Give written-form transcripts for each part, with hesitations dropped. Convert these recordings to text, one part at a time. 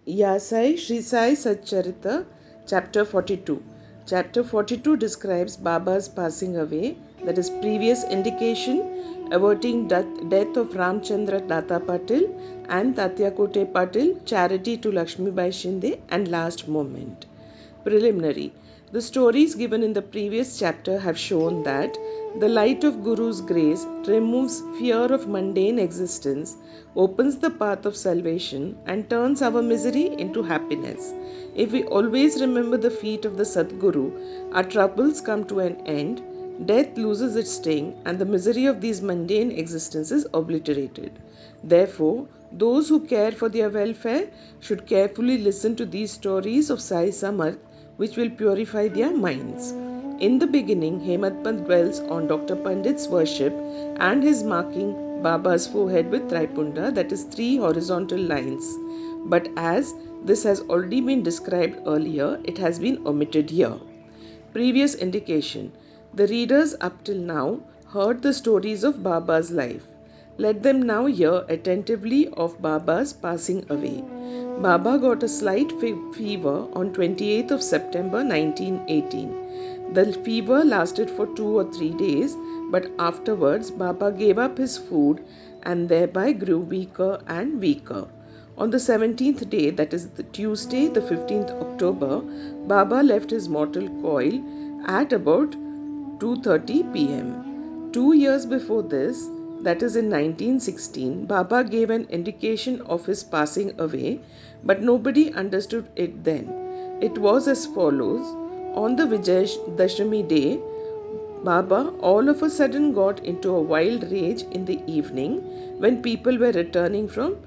Shri Sai Satcharitra, Chapter 42. Chapter 42 describes Baba's passing away, that is, previous indication, averting death of Ramchandra Tata Patil and Tatyakote Patil, charity to Lakshmibai Shinde, and last moment. Preliminary. The stories given in the previous chapter have shown that the light of Guru's grace removes fear of mundane existence, opens the path of salvation, and turns our misery into happiness. If we always remember the feet of the Sadguru, our troubles come to an end, death loses its sting, and the misery of these mundane existence is obliterated. Therefore, those who care for their welfare should carefully listen to these stories of Sai Samarth, which will purify their minds. In the beginning, Hemadpant dwells on Dr. Pandit's worship and his marking Baba's forehead with Tripunda, that is 3 horizontal lines. But as this has already been described earlier, it has been omitted here. Previous indication. The readers up till now heard the stories of Baba's life. Let them now hear attentively of Baba's passing away. Baba got a slight fever on 28th of September 1918. The fever lasted for 2 or 3 days, but afterwards Baba gave up his food and thereby grew weaker and weaker. On the 17th day, that is the Tuesday, the 15th October, Baba left his mortal coil at about 2:30 p.m. 2 years before this, that is in 1916, Baba gave an indication of his passing away, but nobody understood it then. It was as follows. On the Vijayadashami day, Baba all of a sudden got into a wild rage in the evening when people were returning from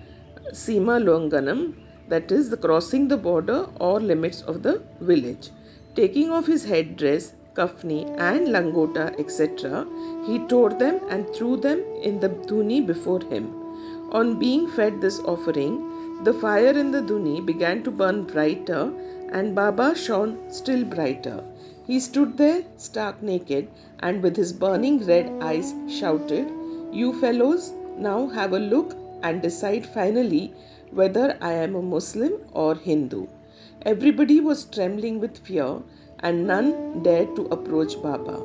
Sima Longanam, that is, the crossing the border or limits of the village. Taking off his headdress, kafni and langota, etc., he tore them and threw them in the dhuni before him. On being fed this offering, the fire in the dhuni began to burn brighter and Baba shone still brighter. He stood there stark naked and with his burning red eyes shouted, "You fellows, now have a look and decide finally whether I am a Muslim or Hindu." Everybody was trembling with fear and none dared to approach Baba.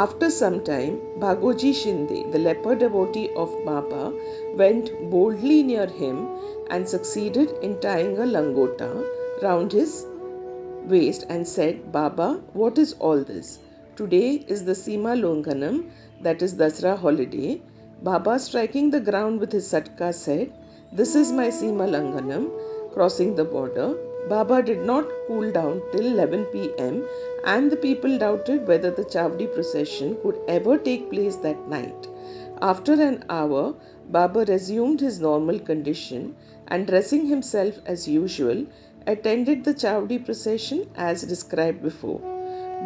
After some time, Bhagoji Shinde, the leper devotee of Baba, went boldly near him and succeeded in tying a langota round his waist and said, "Baba, what is all this? Today is the Sima Longanam, that is Dasra holiday." Baba, striking the ground with his satka, said, "This is my Sima Langanam," crossing the border. Baba did not cool down till 11 p.m. and the people doubted whether the Chavdi procession could ever take place that night. After an hour, Baba resumed his normal condition and, dressing himself as usual, attended the Chavdi procession as described before.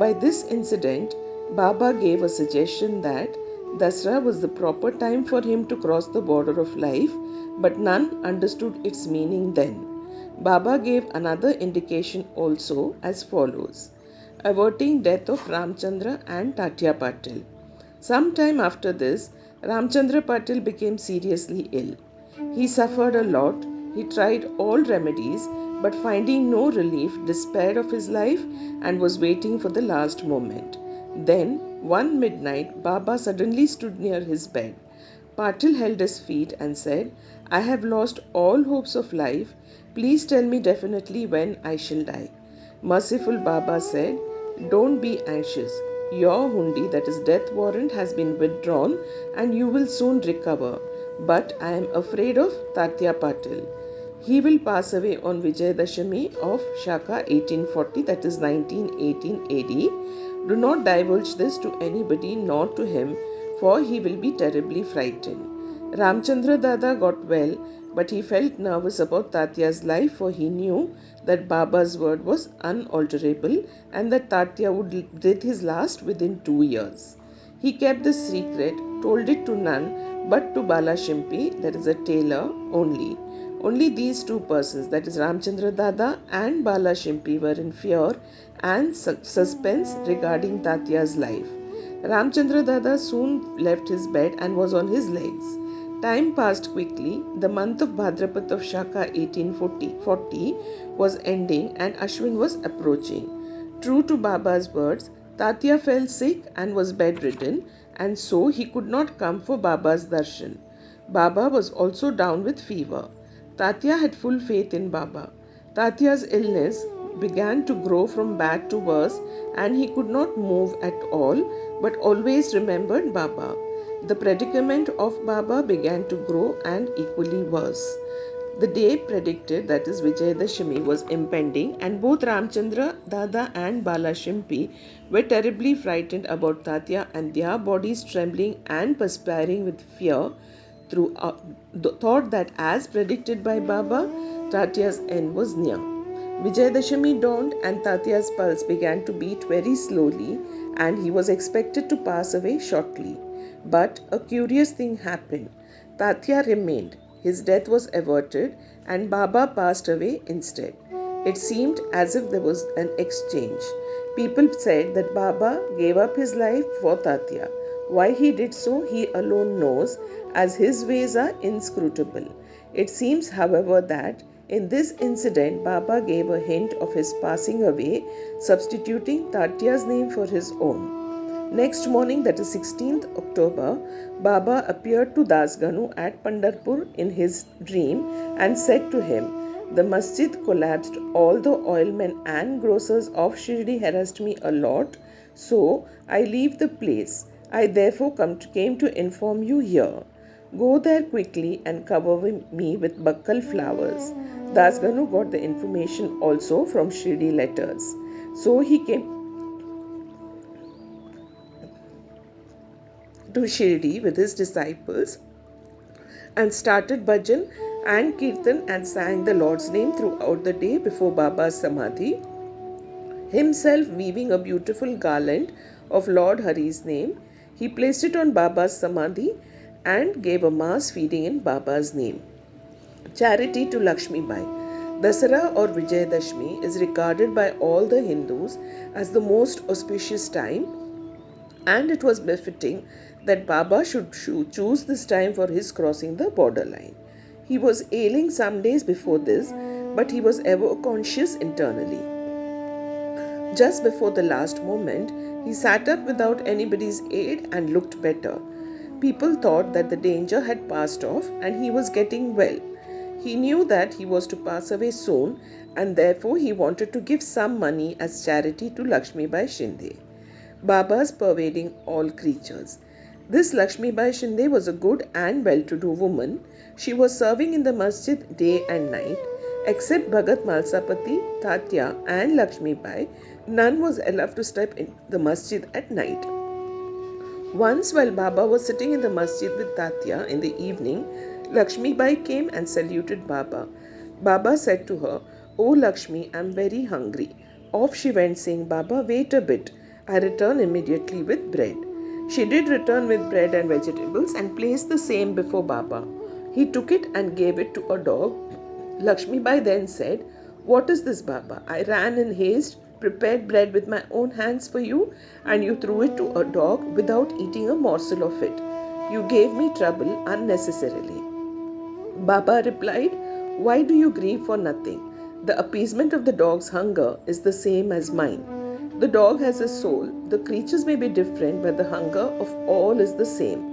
By this incident, Baba gave a suggestion that Dasra was the proper time for him to cross the border of life, but none understood its meaning then. Baba gave another indication also as follows: averting death of Ramchandra and Tatya Patil. Some time after this, Ramchandra Patil became seriously ill. He suffered a lot. He tried all remedies, but finding no relief, despaired of his life and was waiting for the last moment. Then, one midnight, Baba suddenly stood near his bed. Patil held his feet and said, "I have lost all hopes of life. Please tell me definitely when I shall die." Merciful Baba said, "Don't be anxious. Your hundi, that is death warrant, has been withdrawn and you will soon recover. But I am afraid of Tatya Patil. He will pass away on Vijayadashami of Shaka 1840, that is 1918 AD. Do not divulge this to anybody nor to him, for he will be terribly frightened." Ramchandra Dada got well, but he felt nervous about Tatya's life, for he knew that Baba's word was unalterable and that Tatya would breathe his last within 2 years. He kept this secret, told it to none but to Bala Shimpi, that is a tailor, only. Only these two persons, that is Ramchandra Dada and Bala Shimpi, were in fear and suspense regarding Tatya's life. Ramchandra Dada soon left his bed and was on his legs. Time passed quickly. The month of Bhadrapat of Shaka 1840 was ending and Ashwin was approaching. True to Baba's words, Tatya fell sick and was bedridden, and so he could not come for Baba's darshan. Baba was also down with fever. Tatya had full faith in Baba. Tatya's illness began to grow from bad to worse, and he could not move at all, but always remembered Baba. The predicament of Baba began to grow and equally worse. The day predicted, that is Vijayadashami, was impending, and both Ramchandra, Dada and Bala Shimpi were terribly frightened about Tatya, and their bodies trembling and perspiring with fear through the thought that, as predicted by Baba, Tatya's end was near. Vijayadashami dawned and Tatya's pulse began to beat very slowly, and he was expected to pass away shortly. But a curious thing happened. Tatya remained. His death was averted and Baba passed away instead. It seemed as if there was an exchange. People said that Baba gave up his life for Tatya. Why he did so, he alone knows, as his ways are inscrutable. It seems, however, that in this incident, Baba gave a hint of his passing away, substituting Tatya's name for his own. Next morning, that is 16th October, Baba appeared to Dasganu at Pandharpur in his dream and said to him, "The masjid collapsed, all the oilmen and grocers of Shirdi harassed me a lot, so I leave the place. I therefore came to inform you here. Go there quickly and cover me with bakkal flowers." Dasganu got the information also from Shirdi letters. So he came to Shirdi with his disciples and started bhajan and kirtan and sang the Lord's name throughout the day before Baba's samadhi, himself weaving a beautiful garland of Lord Hari's name. He placed it on Baba's samadhi and gave a mass feeding in Baba's name. Charity to Lakshmi Bai. Dasara or Vijayadashmi is regarded by all the Hindus as the most auspicious time, and it was befitting that Baba should choose this time for his crossing the borderline. He was ailing some days before this, but he was ever conscious internally. Just before the last moment, he sat up without anybody's aid and looked better. People thought that the danger had passed off and he was getting well. He knew that he was to pass away soon, and therefore he wanted to give some money as charity to Lakshmi Bai Shinde, Baba's pervading all creatures. This Lakshmi Bai Shinde was a good and well-to-do woman. She was serving in the masjid day and night. Except Bhagat Malsapati, Tatya and Lakshmi Bai, none was allowed to step in the masjid at night. Once while Baba was sitting in the masjid with Tatya in the evening, Lakshmi Bai came and saluted Baba. Baba said to her, "Oh Lakshmi, I am very hungry." Off she went saying, "Baba, wait a bit. I return immediately with bread." She did return with bread and vegetables and placed the same before Baba. He took it and gave it to a dog. Lakshmi Bai then said, "What is this, Baba? I ran in haste, prepared bread with my own hands for you, and you threw it to a dog without eating a morsel of it. You gave me trouble unnecessarily." Baba replied, "Why do you grieve for nothing? The appeasement of the dog's hunger is the same as mine. The dog has a soul. The creatures may be different, but the hunger of all is the same.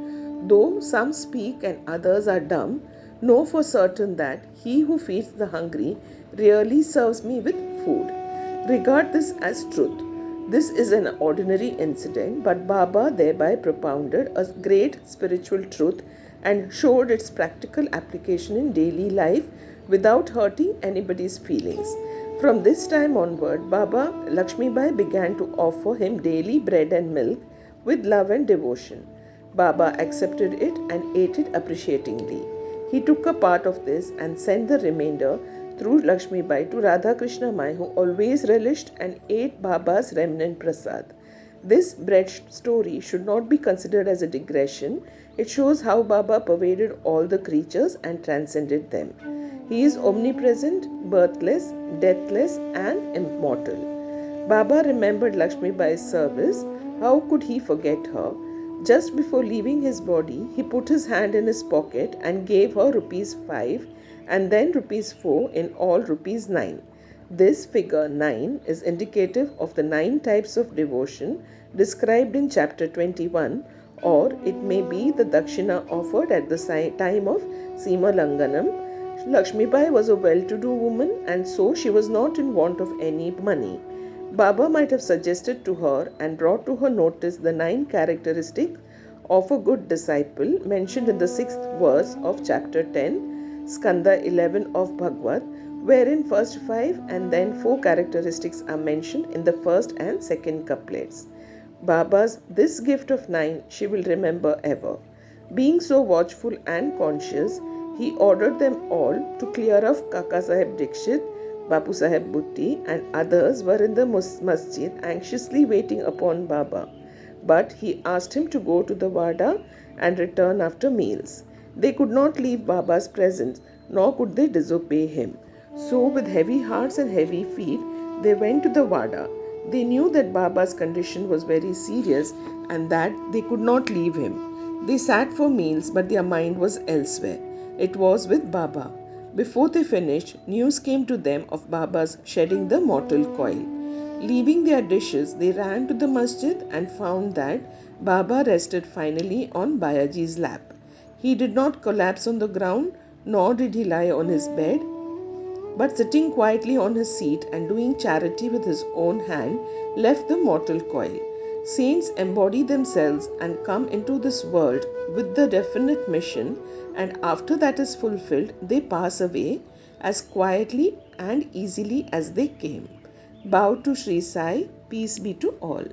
Though some speak and others are dumb, know for certain that he who feeds the hungry really serves me with food. Regard this as truth." This is an ordinary incident, but Baba thereby propounded a great spiritual truth and showed its practical application in daily life without hurting anybody's feelings. From this time onward, Baba Lakshmi Bai began to offer him daily bread and milk with love and devotion. Baba accepted it and ate it appreciatingly. He took a part of this and sent the remainder through Lakshmi Bai to Radha Krishna Mai, who always relished and ate Baba's remnant prasad. This bread story should not be considered as a digression. It shows how Baba pervaded all the creatures and transcended them. He is omnipresent, birthless, deathless and immortal. Baba remembered Lakshmi Bai's service. How could he forget her? Just before leaving his body, he put his hand in his pocket and gave her rupees 5 and then rupees 4, in all rupees 9. This figure 9 is indicative of the 9 types of devotion described in chapter 21, or it may be the dakshina offered at the time of Sima Langanam. Lakshmibai was a well-to-do woman, and so she was not in want of any money. Baba might have suggested to her and brought to her notice the 9 characteristics of a good disciple mentioned in the 6th verse of chapter 10, Skanda 11 of Bhagavad, wherein first 5 and then 4 characteristics are mentioned in the first and second couplets. Baba's this gift of 9 she will remember ever. Being so watchful and conscious, he ordered them all to clear off Kaka Saheb Dikshit, Bapu Saheb Bhutti and others were in the masjid anxiously waiting upon Baba. But he asked him to go to the Wada and return after meals. They could not leave Baba's presence, nor could they disobey him. So with heavy hearts and heavy feet, they went to the Wada. They knew that Baba's condition was very serious and that they could not leave him. They sat for meals, but their mind was elsewhere. It was with Baba. Before they finished, news came to them of Baba's shedding the mortal coil. Leaving their dishes, they ran to the masjid and found that Baba rested finally on Bayaji's lap. He did not collapse on the ground, nor did he lie on his bed, but sitting quietly on his seat and doing charity with his own hand, left the mortal coil. Saints embody themselves and come into this world with the definite mission, and after that is fulfilled, they pass away as quietly and easily as they came. Bow to Shri Sai, peace be to all.